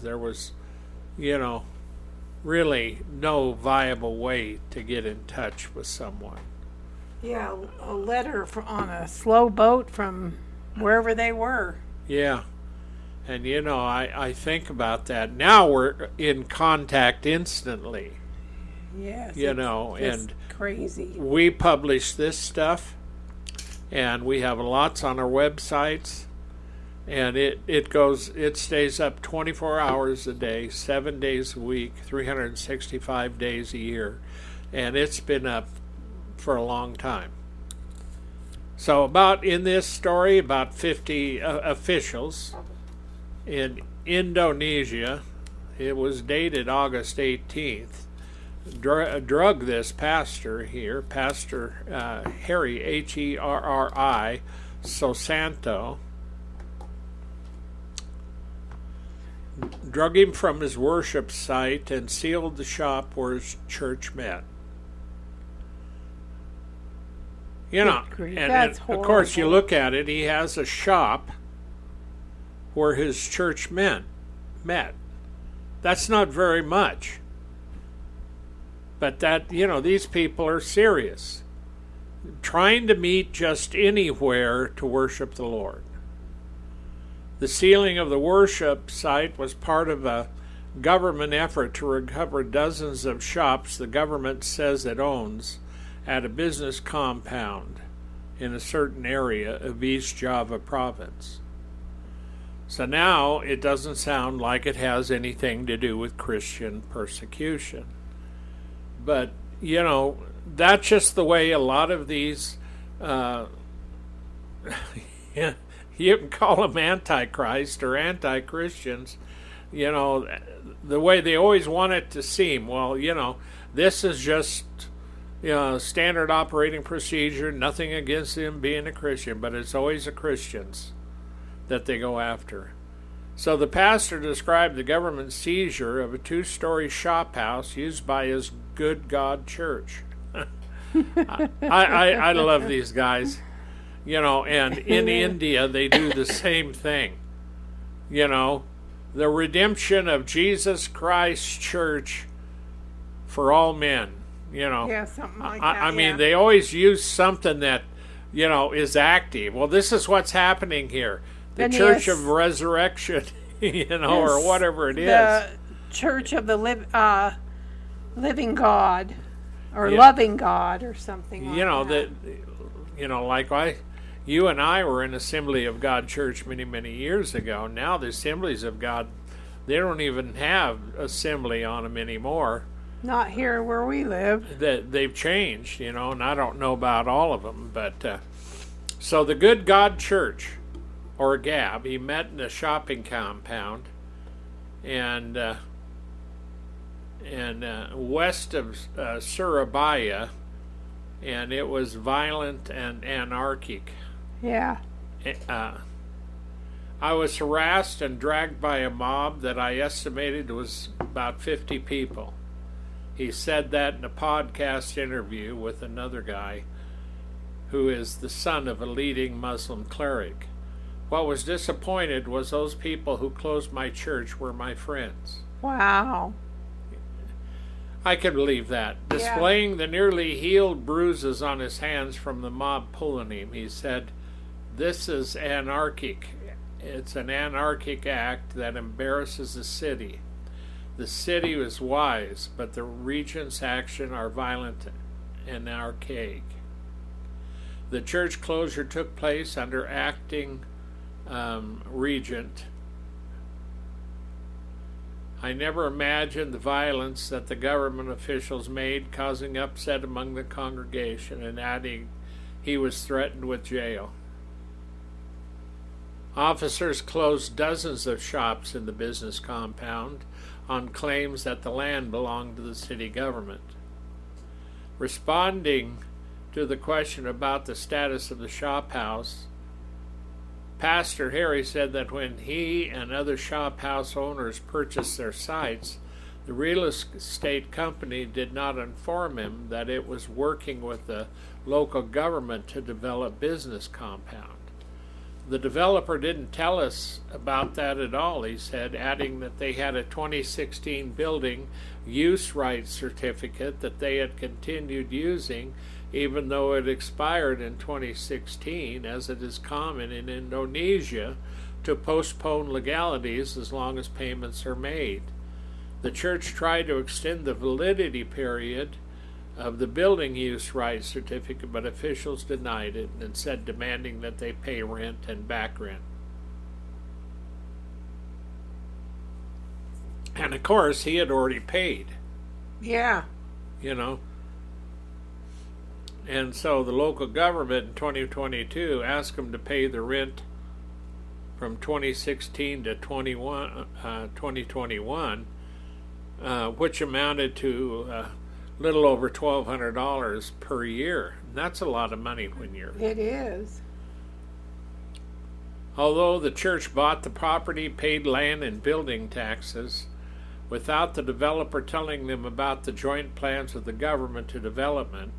There was, really no viable way to get in touch with someone. Yeah, a letter on a slow boat from wherever they were. Yeah. And, I think about that. Now we're in contact instantly. Yes. And crazy. We publish this stuff, and we have lots on our websites, and it stays up 24 hours a day, 7 days a week, 365 days a year, and it's been up for a long time. So in this story, about 50 officials in Indonesia, it was dated August 18th, drug this pastor here, Pastor Harry, Herri Susanto, drug him from his worship site and sealed the shop where his church met. And of course you look at it, he has a shop where his church met. That's not very much. But these people are serious, trying to meet just anywhere to worship the Lord. The sealing of the worship site was part of a government effort to recover dozens of shops the government says it owns at a business compound in a certain area of East Java province. So now it doesn't sound like it has anything to do with Christian persecution. But, that's just the way a lot of these, you can call them antichrist or anti-Christians, the way they always want it to seem. Well, this is just, standard operating procedure, nothing against them being a Christian, but it's always the Christians that they go after. So the pastor described the government seizure of a 2-story shop house used by his Good God Church. I love these guys, and in India they do the same thing. The redemption of Jesus Christ Church for all men. Yeah, something like that. I mean, they always use something that, is active. Well, this is what's happening here. The Church of Resurrection, or whatever it is. The Church of the Living God, or Loving God, or something like that. You and I were in Assembly of God Church many, many years ago. Now the Assemblies of God, they don't even have assembly on them anymore. Not here where we live. They've changed, and I don't know about all of them. But so the Good God Church, or Gab, he met in a shopping compound, and west of Surabaya, and it was violent and anarchic. Yeah. I was harassed and dragged by a mob that I estimated was about 50 people. He said that in a podcast interview with another guy who is the son of a leading Muslim cleric. What was disappointed was those people who closed my church were my friends. Wow. I could believe that. Yeah. Displaying the nearly healed bruises on his hands from the mob pulling him, he said, "This is anarchic. It's an anarchic act that embarrasses the city. The city was wise, but the regent's action are violent and archaic." The church closure took place under acting regent. I never imagined the violence that the government officials made, causing upset among the congregation, and adding he was threatened with jail. Officers closed dozens of shops in the business compound on claims that the land belonged to the city government. Responding to the question about the status of the shop house, Pastor Harry said that when he and other shop house owners purchased their sites, the real estate company did not inform him that it was working with the local government to develop business compound. The developer didn't tell us about that at all, he said, adding that they had a 2016 building use rights certificate that they had continued using even though it expired in 2016, as it is common in Indonesia to postpone legalities as long as payments are made. The church tried to extend the validity period of the building use rights certificate, but officials denied it and instead demanding that they pay rent and back rent. And of course, he had already paid. Yeah. You know. And so the local government in 2022 asked them to pay the rent from 2016 to 2021, which amounted to little over $1,200 per year. And that's a lot of money when you're... It is. Although the church bought the property, paid land and building taxes, without the developer telling them about the joint plans of the government to development,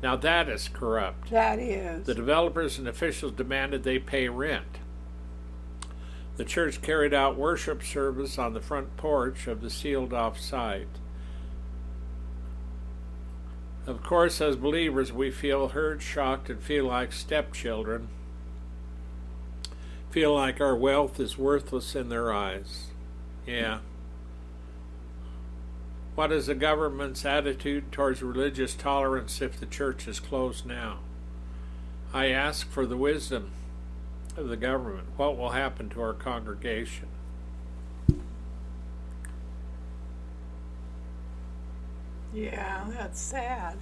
now that is corrupt. That is. The developers and officials demanded they pay rent. The church carried out worship service on the front porch of the sealed-off site. Of course, as believers, we feel hurt, shocked, and feel like stepchildren. Feel like our wealth is worthless in their eyes. Yeah. What is the government's attitude towards religious tolerance if the church is closed now? I ask for the wisdom of the government. What will happen to our congregation? Yeah, that's sad.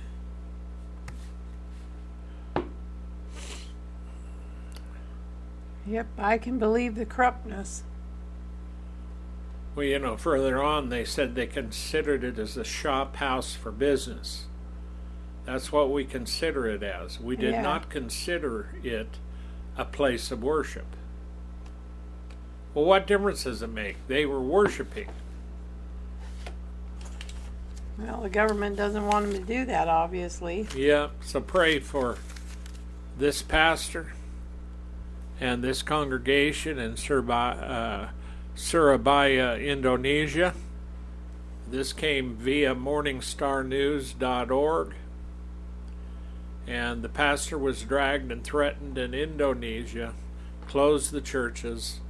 Yep, I can believe the corruptness. Well, further on they said they considered it as a shop house for business. That's what we consider it as. We did not consider it a place of worship. Well, what difference does it make? They were worshiping. Well, the government doesn't want them to do that, obviously. Yeah, so pray for this pastor and this congregation in Surabaya, Indonesia. This came via morningstarnews.org. And the pastor was dragged and threatened in Indonesia, closed the churches.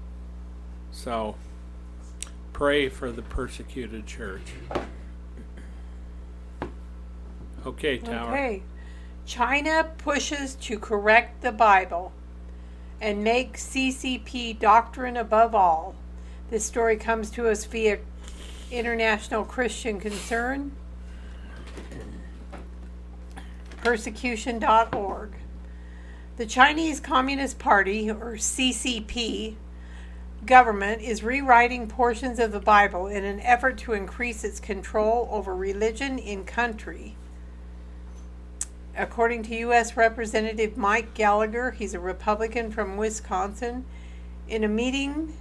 So pray for the persecuted church. Okay, Tower. Okay. China pushes to correct the Bible and make CCP doctrine above all. This story comes to us via International Christian Concern, persecution.org. The Chinese Communist Party, or CCP, government is rewriting portions of the Bible in an effort to increase its control over religion in country. According to U.S. Representative Mike Gallagher, he's a Republican from Wisconsin, in a meeting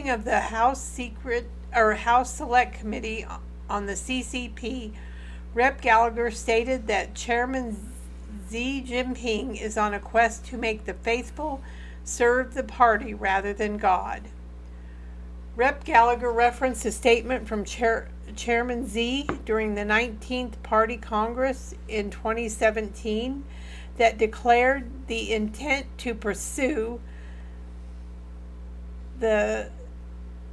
of the House Select Committee on the CCP, Rep. Gallagher stated that Chairman Xi Jinping is on a quest to make the faithful serve the party rather than God. Rep. Gallagher referenced a statement from Chairman Xi during the 19th Party Congress in 2017 that declared the intent to pursue the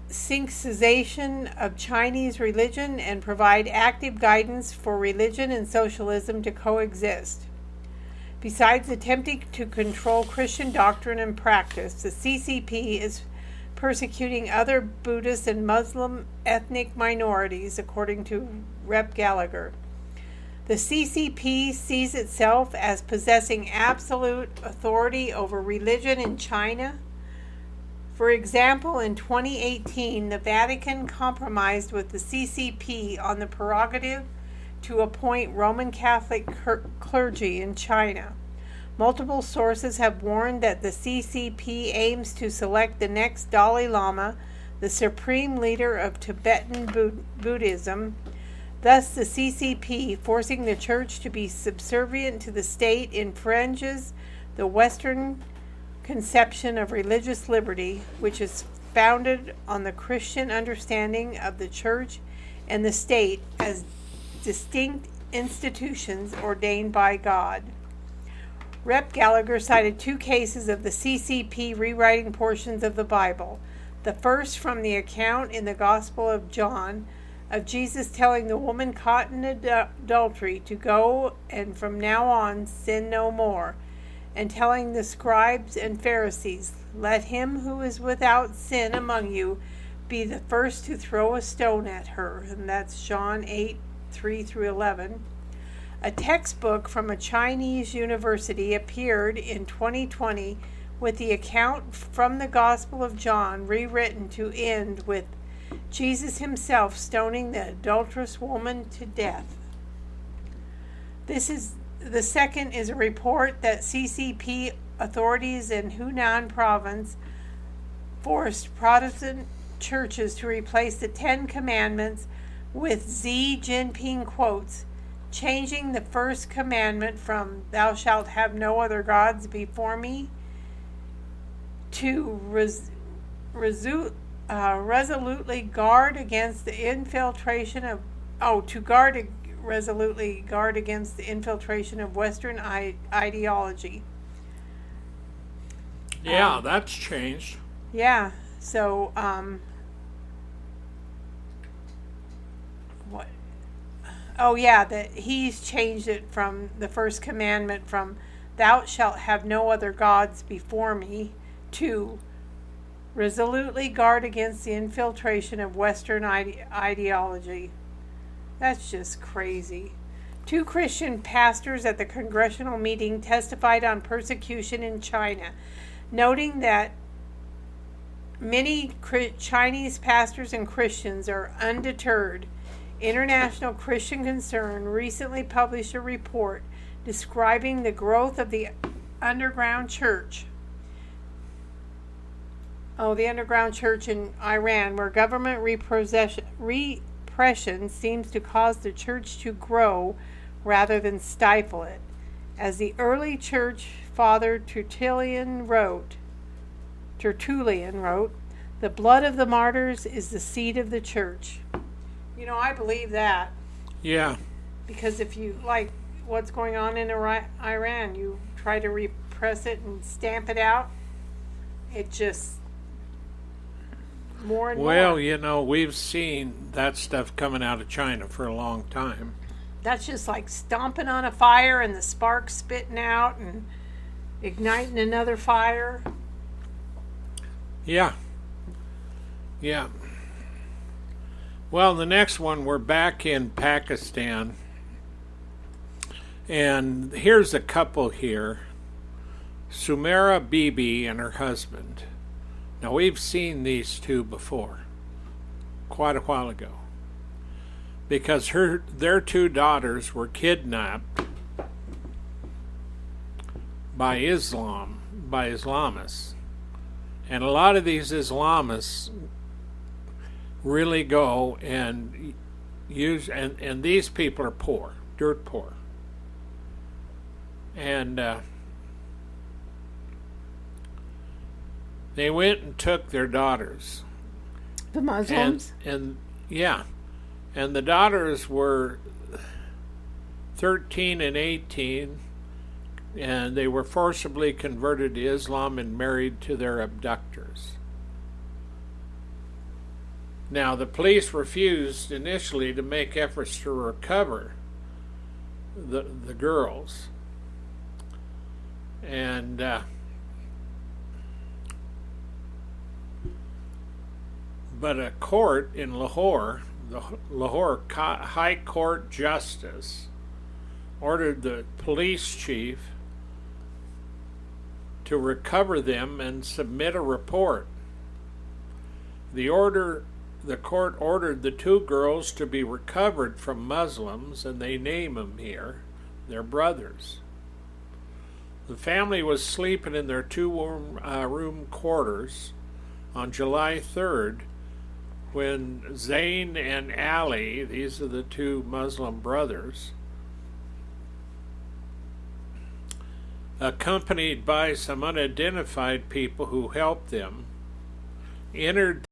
syncretization of Chinese religion and provide active guidance for religion and socialism to coexist. Besides attempting to control Christian doctrine and practice, the CCP is persecuting other Buddhist and Muslim ethnic minorities, according to Rep. Gallagher. The CCP sees itself as possessing absolute authority over religion in China. For example, in 2018, the Vatican compromised with the CCP on the prerogative to appoint Roman Catholic clergy in China. Multiple sources have warned that the CCP aims to select the next Dalai Lama, the supreme leader of Tibetan Buddhism. Thus, the CCP, forcing the church to be subservient to the state, infringes the Western conception of religious liberty, which is founded on the Christian understanding of the church and the state as distinct institutions ordained by God. Rep. Gallagher cited 2 cases of the CCP rewriting portions of the Bible. The first from the account in the Gospel of John of Jesus telling the woman caught in adultery to go and from now on sin no more, and telling the scribes and Pharisees, "Let him who is without sin among you be the first to throw a stone at her." And that's John 8:3-11. A textbook from a Chinese university appeared in 2020 with the account from the Gospel of John rewritten to end with Jesus himself stoning the adulterous woman to death. The second is a report that CCP authorities in Hunan province forced Protestant churches to replace the 10 Commandments with Xi Jinping quotes, changing the first commandment from "Thou shalt have no other gods before me" to resolutely guard against the infiltration of resolutely guard against the infiltration of Western ideology. Yeah, that's changed. Yeah, so what? Oh yeah, that he's changed it from the first commandment from "Thou shalt have no other gods before me" to resolutely guard against the infiltration of Western ideology. That's just crazy. 2 Christian pastors at the congressional meeting testified on persecution in China, noting that many Chinese pastors and Christians are undeterred. International Christian Concern recently published a report describing the growth of the underground church. The underground church in Iran, where government repression seems to cause the church to grow rather than stifle it. As the early church father Tertullian wrote, "The blood of the martyrs is the seed of the church." I believe that. Yeah. Because if you like what's going on in Iran, you try to repress it and stamp it out, it just more and more. Well, we've seen that stuff coming out of China for a long time. That's just like stomping on a fire and the sparks spitting out and igniting another fire. Yeah. Well, the next one, we're back in Pakistan. And here's a couple here. Sumaira Bibi and her husband. Now, we've seen these two before, quite a while ago, because their 2 daughters were kidnapped by Islamists. And a lot of these Islamists really go and use, and these people are poor, dirt poor. And they went and took their daughters. The Muslims? And the daughters were 13 and 18, and they were forcibly converted to Islam and married to their abductors. Now, the police refused initially to make efforts to recover the girls. And but a court in Lahore, the Lahore High Court Justice, ordered the police chief to recover them and submit a report. The court ordered the 2 girls to be recovered from Muslims, and they name them here. They're brothers. The family was sleeping in their 2-room quarters on July 3rd when Zayn and Ali, these are the 2 Muslim brothers, accompanied by some unidentified people who helped them, entered